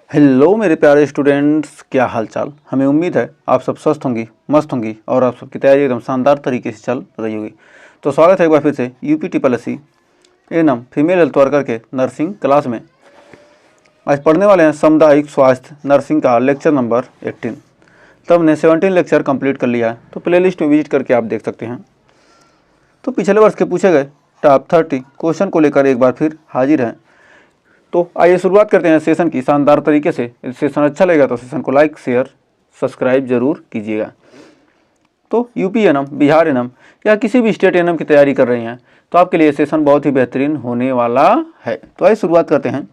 Hello मेरे प्यारे students, क्या हाल चाल। हमें उम्मीद है आप सब स्वस्थ होंगी, मस्त होंगी और आप सबकी तैयारी एकदम शानदार तरीके से चल रही होगी। तो स्वागत है एक बार फिर से UP TSSC ANM female health worker के नर्सिंग क्लास में। आज पढ़ने वाले हैं सामुदायिक स्वास्थ्य नर्सिंग का लेक्चर नंबर 18। तो हमने 17 लेक्चर कंप्लीट कर लिया है, तो प्लेलिस्ट में विजिट करके आप देख सकते हैं। तो पिछले वर्ष के पूछे गए टॉप 30 क्वेश्चन को लेकर एक बार फिर हाजिर हैं। तो आइए शुरुआत करते हैं सेशन की शानदार तरीके से। यदि सेशन अच्छा लगेगा तो सेशन को लाइक शेयर सब्सक्राइब जरूर कीजिएगा। तो यूपी एएनएम, बिहार एएनएम या किसी भी स्टेट एएनएम की तैयारी कर रही हैं तो आपके लिए सेशन बहुत ही बेहतरीन होने वाला है। तो आइए शुरुआत करते हैं।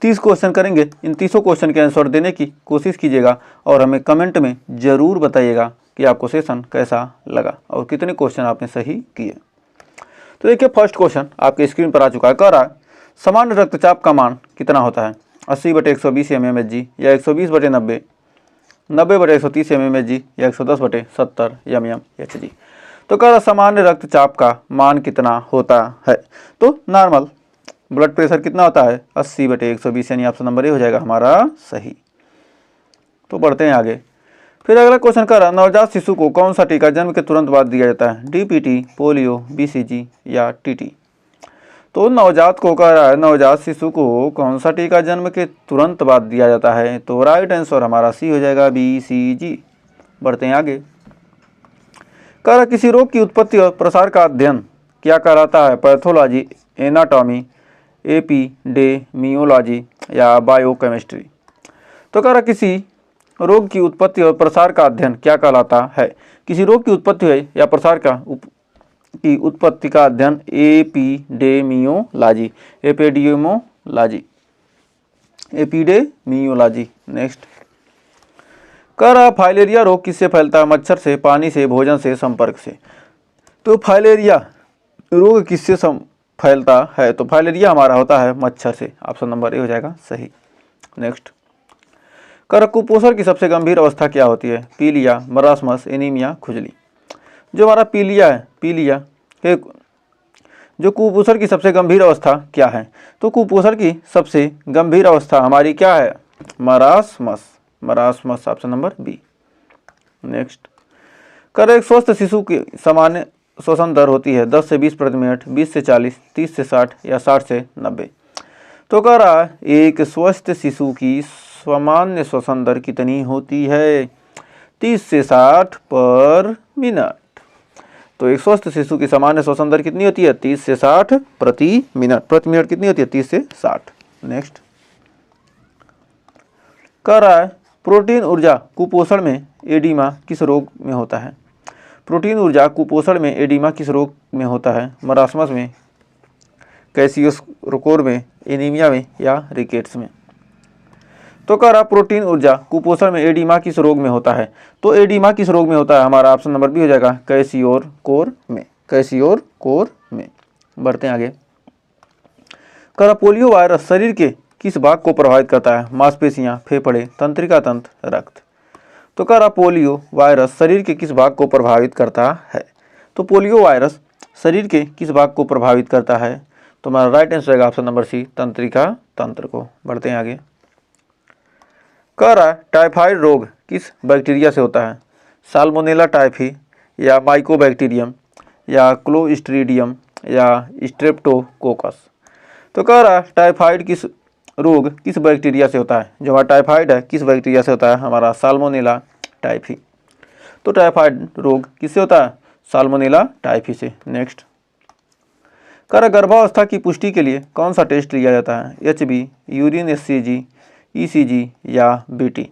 30 क्वेश्चन करेंगे। इन 30 क्वेश्चन के आंसर देने की कोशिश कीजिएगा और हमें कमेंट में ज़रूर बताइएगा कि आपको सेशन कैसा लगा और कितने क्वेश्चन आपने सही किए। तो देखिए, फर्स्ट क्वेश्चन आपके स्क्रीन पर आ चुका है। कह रहा है सामान्य रक्तचाप का मान कितना होता है? 80/120 mmHg या 120/90, 90/130 mmHg या 110/70 mmHg। तो कह रहा सामान्य रक्तचाप का मान कितना होता है? तो नॉर्मल ब्लड प्रेशर कितना होता है? 80/120, यानी ऑप्शन नंबर ए हो जाएगा हमारा सही। तो बढ़ते हैं आगे। फिर अगला क्वेश्चन कर रहा नवजात शिशु को कौन सा टीका जन्म के तुरंत बाद दिया जाता है? DPT, पोलियो, BCG या TT। तो नवजात को कह रहा है नवजात शिशु को कौन सा टीका जन्म के तुरंत बाद दिया जाता है? तो राइट आंसर हमारा सी हो जाएगा, BCG। बढ़ते हैं आगे। कह रहा किसी रोग की उत्पत्ति और प्रसार का अध्ययन क्या कहलाता है? पैथोलॉजी, एनाटॉमी, एपिडेमियोलॉजी या बायोकेमिस्ट्री। तो कह रहा किसी रोग की उत्पत्ति और प्रसार का अध्ययन क्या कहलाता है? किसी रोग की उत्पत्ति है या प्रसार की उत्पत्ति का अध्ययन एपिडेमियोलॉजी, एपिडेमियोलॉजी। नेक्स्ट कह रहा फाइलेरिया रोग किससे फैलता है? मच्छर से, पानी से, भोजन से, संपर्क से। तो फाइलेरिया रोग किससे फैलता है? तो फाइलेरिया हमारा होता है मच्छर से। ऑप्शन नंबर ए हो जाएगा सही। नेक्स्ट कह रहा कुपोषण की सबसे गंभीर अवस्था क्या होती है? पीलिया, मरासमस, एनीमिया, खुजली। जो हमारा पीलिया जो कुपोषण की सबसे गंभीर अवस्था क्या है? तो कुपोषण की सबसे गंभीर अवस्था हमारी क्या है? Marasmus, option number B. Next कर एक स्वस्थ शिशु की सामान्य श्वसन दर होती है 10 से 20 प्रति मिनट, 20 से 40, 30 से 60 या 60 से 90। तो कह रहा है एक स्वस्थ शिशु की सामान्य श्वसन दर कितनी होती है? 30 से 60 पर मिनट। तो एक स्वस्थ शिशु की सामान्य श्वसन दर कितनी होती है? 30 से 60 प्रति मिनट कितनी होती है? 30 से 60। नेक्स्ट कह रहा है प्रोटीन ऊर्जा कुपोषण में एडिमा किस रोग में होता है? प्रोटीन ऊर्जा कुपोषण में एडिमा किस रोग में होता है? मरासमस में, क्वेशियोस्कोर में, एनीमिया में या रिकेट्स में। तो कह रहा प्रोटीन ऊर्जा कुपोषण में एडिमा किस रोग में होता है? तो एडिमा किस रोग में होता है? हमारा ऑप्शन नंबर बी हो जाएगा, क्वेशियोस्कोर में। बढ़ते हैं आगे। कह रहा पोलियो वायरस शरीर के किस भाग को प्रभावित करता है? मांसपेशियां, फेफड़े, तंत्रिका तंत्र, रक्त। तो कह रहा पोलियो वायरस शरीर के किस भाग को प्रभावित करता है? तो पोलियो वायरस शरीर के किस भाग को प्रभावित करता है? तो हमारा राइट आंसर रहेगा ऑप्शन नंबर सी, तंत्रिका तंत्र को। बढ़ते हैं आगे। कह रहा है टाइफाइड रोग किस बैक्टीरिया से होता है? साल्मोनेला टाइफी या माइकोबैक्टीरियम या क्लोस्ट्रीडियम या स्ट्रेप्टोकोकस। तो कह रहा है टाइफाइड किस रोग किस बैक्टीरिया से होता है? जो हमारा टाइफाइड है किस बैक्टीरिया से होता है? हमारा साल्मोनेला टाइफी। तो टाइफाइड रोग किससे होता है? साल्मोनेला टाइफी से। नेक्स्ट कह रहा गर्भावस्था की पुष्टि के लिए कौन सा टेस्ट लिया जाता है? HB, यूरिन SCG, ECG या BT।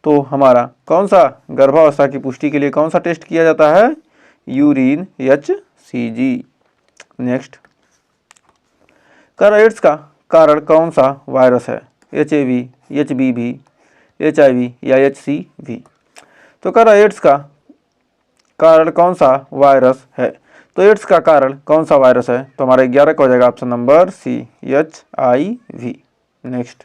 तो हमारा कौन सा गर्भावस्था की पुष्टि के लिए कौन सा टेस्ट किया जाता है? Urine HCG। नेक्स्ट कर एड्स का कारण कौन सा वायरस है? HIV, HBV, HIV या HCV। तो कर एड्स का कारण कौन सा वायरस है? तो एड्स का कारण कौन सा वायरस है? तो हमारा 11 का हो जाएगा option number C, HIV। Next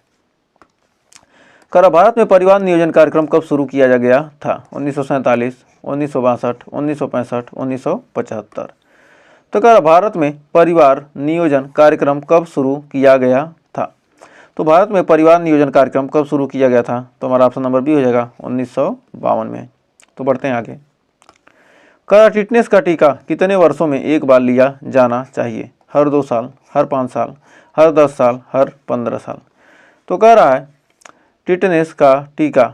कर भारत में परिवार नियोजन कार्यक्रम कब शुरू किया गया था? 1947, 1962, 1965, 1975। तो कह रहा भारत में परिवार नियोजन कार्यक्रम कब शुरू किया गया था? तो भारत में परिवार नियोजन कार्यक्रम कब शुरू किया गया था? तो हमारा ऑप्शन नंबर बी हो जाएगा 1952 में। तो बढ़ते हैं आगे। टिटनेस का टीका कितने वर्षों में एक बार लिया जाना चाहिए? हर 2 साल, हर 5 साल, हर 10 साल, हर 15 साल। तो कह रहा है टिटनेस का टीका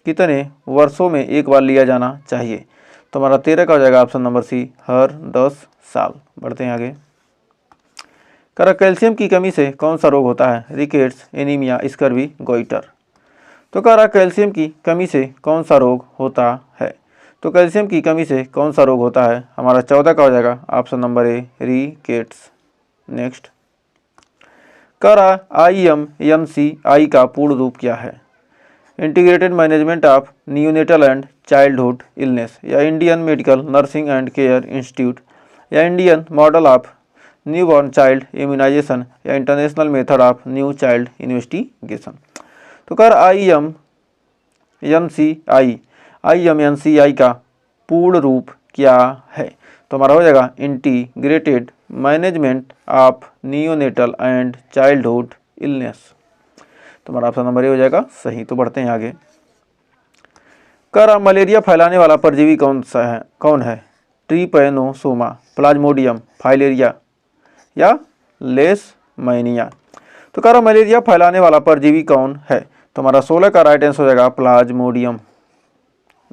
कितने वर्षों में एक बार लिया जाना चाहिए? तो हमारा 13 का हो जाएगा ऑप्शन नंबर सी, हर 10 साल। बढ़ते हैं आगे। कह रहा कैल्शियम की कमी से कौन सा रोग होता है? Rickets, anaemia, scurvy, goitre. तो कह रहा कैल्शियम की कमी से कौन सा रोग होता है? तो कैल्शियम की कमी से कौन सा रोग होता है? हमारा 14 का हो जाएगा option number A, rickets. Next. कह रहा IMNCI का पूर्ण रूप क्या है? Integrated management of neonatal and childhood illness, या Indian medical nursing and care institute, या Indian model of newborn child immunization, या international method of new child investigation. तो कर IMNCI का पूर्ण रूप क्या है? तो हमारा हो जाएगा integrated management of neonatal and childhood illness. तो हमारा ऑप्शन नंबर ए हो जाएगा सही। तो बढ़ते हैं आगे। कर मलेरिया फैलाने वाला परजीवी कौन है? ट्रिपैनोसोमा, प्लाज्मोडियम, फाइलेरिया, या लेशमैनिया। तो कह रहा मलेरिया फैलाने वाला परजीवी कौन है? तो हमारा 16 का राइट आंसर हो जाएगा प्लाज्मोडियम।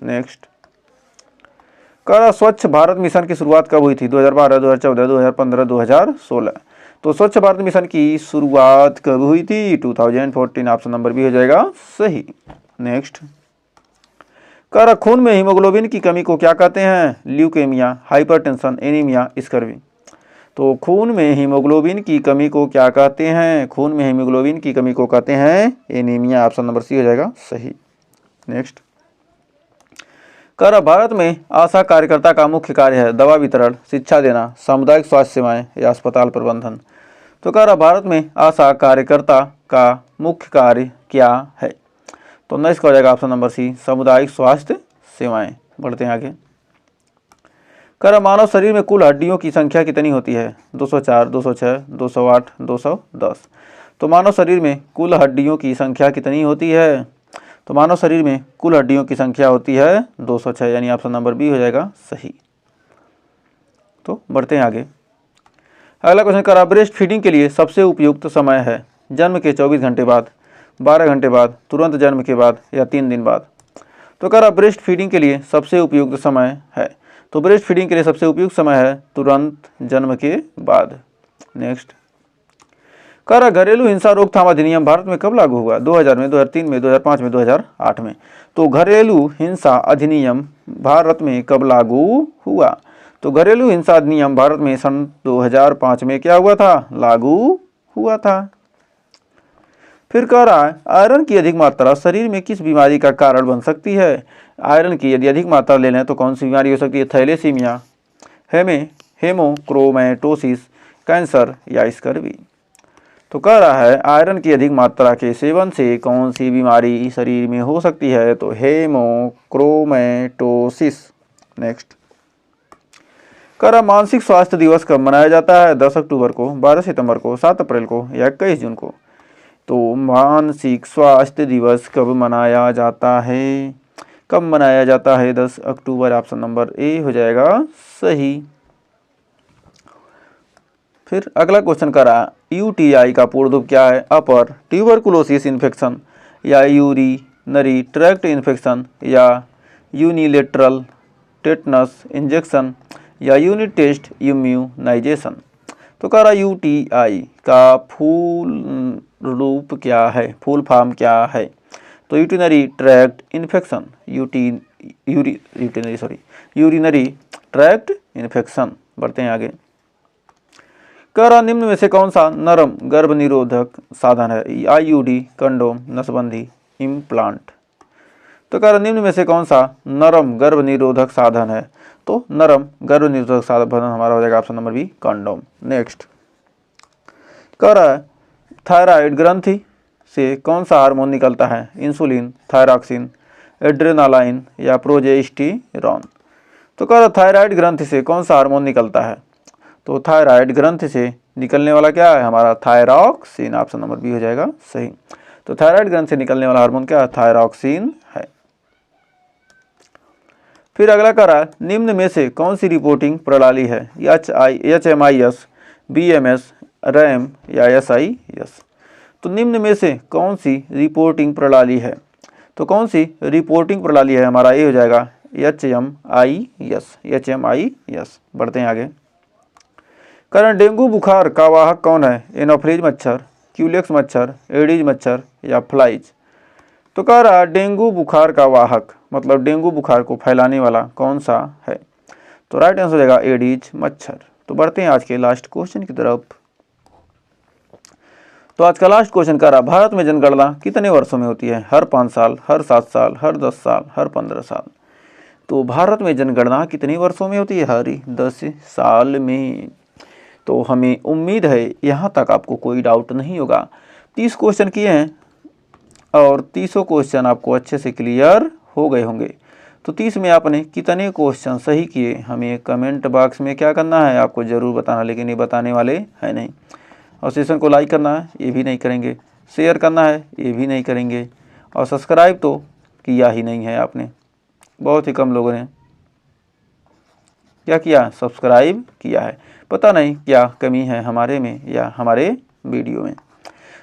नेक्स्ट। कह रहा स्वच्छ भारत मिशन की शुरुआत कब हुई थी? 2012, 2014, 2015, 2016। तो स्वच्छ भारत मिशन की शुरुआत कब हुई थी? 2014। ऑप्शन नंबर बी हो जाएगा सही। नेक्स्ट। कह रहा खून में हीमोग्लोबिन की कमी को क्या कहते हैं? Leukaemia, hypertension, anaemia, scurvy. तो खून में हीमोग्लोबिन की कमी को क्या कहते हैं? खून में हीमोग्लोबिन की कमी को कहते हैं एनीमिया। ऑप्शन नंबर सी हो जाएगा सही। नेक्स्ट। कह रहा भारत में आशा कार्यकर्ता का मुख्य कार्य है दवा वितरण, शिक्षा देना, सामुदायिक स्वास्थ्य सेवाएं, या अस्पताल प्रबंधन। तो कह रहा भारत में आशा कार्यकर्ता का मुख्य कार्य क्या है? तो 19 का हो जाएगा ऑप्शन नंबर सी, सामुदायिक स्वास्थ्य सेवाएं। बढ़ते हैं आगे। कह रहा मानव शरीर में कुल हड्डियों की संख्या कितनी होती है? 204, 206, 208, 210। तो मानव शरीर में कुल हड्डियों की संख्या कितनी होती है? तो मानव शरीर में कुल हड्डियों की संख्या होती है 206, यानी ऑप्शन नंबर बी हो जाएगा सही। तो बढ़ते हैं आगे। अगला क्वेश्चन करा ब्रेस्ट फीडिंग के लिए सबसे उपयुक्त समय है? जन्म के 24 घंटे बाद, 12 घंटे बाद, तुरंत जन्म के बाद, या 3 दिन बाद। तो कह रहा ब्रेस्ट फीडिंग के लिए सबसे उपयुक्त समय है, तो ब्रेस्ट फीडिंग के लिए सबसे उपयुक्त समय है तुरंत जन्म के बाद। नेक्स्ट। कह रहा घरेलू हिंसा रोकथाम अधिनियम भारत में कब लागू हुआ? 2000 में, 2003 में, 2005 में, 2008 में। तो घरेलू हिंसा अधिनियम भारत में कब लागू हुआ? तो घरेलू हिंसा अधिनियम भारत में सन 2005 में क्या हुआ था? लागू हुआ था। फिर कह रहा है आयरन की अधिक मात्रा शरीर में किस बीमारी का कारण बन सकती है? आयरन की यदि अधिक मात्रा ले लें तो कौन सी बीमारी हो सकती है? थैलेसीमिया, हेमोक्रोमैटोसिस, कैंसर, या स्कर्वी। तो कह रहा है आयरन की अधिक मात्रा के सेवन से कौन सी बीमारी शरीर में हो सकती है? तो हेमोक्रोमैटोसिस। नेक्स्ट। कह रहा मानसिक स्वास्थ्य दिवस कब मनाया जाता है? 10 अक्टूबर को, 12 सितंबर को, 7 अप्रैल को, या 21 जून को। तो मानसिक स्वास्थ्य दिवस कब मनाया जाता है? कब मनाया जाता है? 10 अक्टूबर। ऑप्शन नंबर ए हो जाएगा सही। फिर अगला क्वेश्चन करा UTI का पूर्ण रूप क्या है? अपर ट्यूबरकुलोसिस इन्फेक्शन, या यूरिनरी ट्रैक्ट इन्फेक्शन, या यूनिलेटरल टेटनस इंजेक्शन, या यूनिट टेस्ट इम्यूनाइजेशन। तो कह रहा UTI का फुल रूप क्या है? फुल फॉर्म क्या है? तो urinary tract infection, urinary tract infection. बढ़ते हैं आगे। कह रहा निम्न में से कौन सा नरम गर्भ निरोधक साधन है? IUD, कंडोम, नसबंदी, इम्प्लांट। तो कह रहा निम्न में से कौन सा नरम गर्भ निरोधक साधन है? तो नरम गर्भ निरोधक साधन हमारा हो जाएगा option number B, condom. Next. कह रहा है थायराइड ग्रंथि से कौन सा हार्मोन निकलता है? इंसुलिन, थायरॉक्सिन, एड्रेनालाइन, या प्रोजेस्टेरॉन। तो कह रहा थायराइड ग्रंथि से कौन सा हार्मोन निकलता है? तो थायराइड ग्रंथि से निकलने वाला क्या है हमारा थायरॉक्सिन, ऑप्शन नंबर बी हो जाएगा सही। तो थायराइड ग्रंथि से निकलने वाला हार्मोन क्या है थायरॉक्सिन है। फिर अगला कह रहा है निम्न में से कौन सी रिपोर्टिंग प्रणाली है HMIS, BMS, RAM या SIS। तो निम्न में से कौन सी रिपोर्टिंग प्रणाली है, तो कौन सी रिपोर्टिंग प्रणाली है हमारा ये हो जाएगा HMIS। बढ़ते हैं आगे। कारण डेंगू बुखार का वाहक कौन है एनोफ्लिज मच्छर, क्यूलेक्स मच्छर, एडीज मच्छर या फ्लाइज। तो कह रहा डेंगू बुखार का वाहक मतलब डेंगू बुखार को फैलाने वाला कौन सा है, तो राइट आंसर हो जाएगा एडीज मच्छर। तो बढ़ते हैं आज के लास्ट क्वेश्चन की तरफ। तो आज का लास्ट क्वेश्चन कह रहा भारत में जनगणना कितने वर्षों में होती है, हर 5 साल, हर 7 साल, हर 10 साल, हर 15 साल। तो भारत में जनगणना कितने वर्षों में होती है, हर 10 साल में। तो हमें उम्मीद है यहाँ तक आपको कोई डाउट नहीं होगा। 30 क्वेश्चन किए हैं और 30 क्वेश्चन आपको अच्छे से क्लियर हो गए होंगे। तो 30 में आपने कितने क्वेश्चन सही किए हमें कमेंट बॉक्स में क्या करना है आपको ज़रूर बताना, लेकिन ये बताने वाले हैं नहीं। और सेशन को लाइक करना है ये भी नहीं करेंगे, शेयर करना है ये भी नहीं करेंगे, और सब्सक्राइब तो किया ही नहीं है आपने। बहुत ही कम लोगों ने क्या किया, सब्सक्राइब किया है। पता नहीं क्या कमी है हमारे में या हमारे वीडियो में,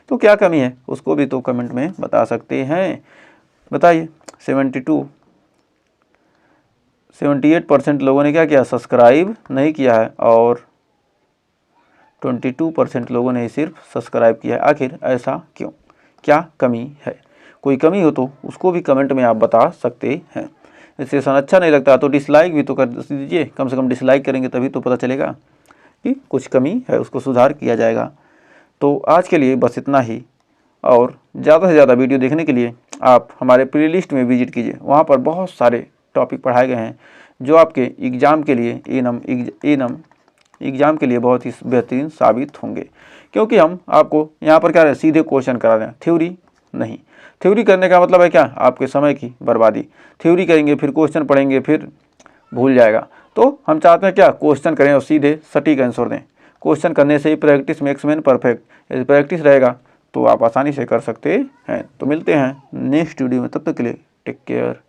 तो क्या कमी है उसको भी तो कमेंट में बता सकते हैं। बताइए 78% लोगों ने क्या किया, सब्सक्राइब नहीं किया है, और 22% लोगों ने सिर्फ सब्सक्राइब किया है। आखिर ऐसा क्यों, क्या कमी है? कोई कमी हो तो उसको भी कमेंट में आप बता सकते हैं। सेशन अच्छा नहीं लगता तो डिसलाइक भी तो कर दीजिए, कम से कम डिसलाइक करेंगे तभी तो पता चलेगा कि कुछ कमी है, उसको सुधार किया जाएगा। तो आज के लिए बस इतना ही, और ज़्यादा से ज़्यादा वीडियो देखने के लिए आप हमारे प्लेलिस्ट में विजिट कीजिए। वहाँ पर बहुत सारे टॉपिक पढ़ाए गए हैं जो आपके एग्ज़ाम के लिए एनम एग्ज़ाम के लिए बहुत ही बेहतरीन साबित होंगे, क्योंकि हम आपको यहाँ पर क्या है सीधे क्वेश्चन करा दें, थ्योरी नहीं। थ्योरी करने का मतलब है क्या, आपके समय की बर्बादी। थ्योरी करेंगे फिर क्वेश्चन पढ़ेंगे फिर भूल जाएगा। तो हम चाहते हैं क्या, क्वेश्चन करें और सीधे सटीक आंसर दें। क्वेश्चन करने से ही प्रैक्टिस मेक्स मैन परफेक्ट, यदि प्रैक्टिस रहेगा तो आप आसानी से कर सकते हैं। तो मिलते हैं नेक्स्ट वीडियो में, तब तक के लिए टेक केयर।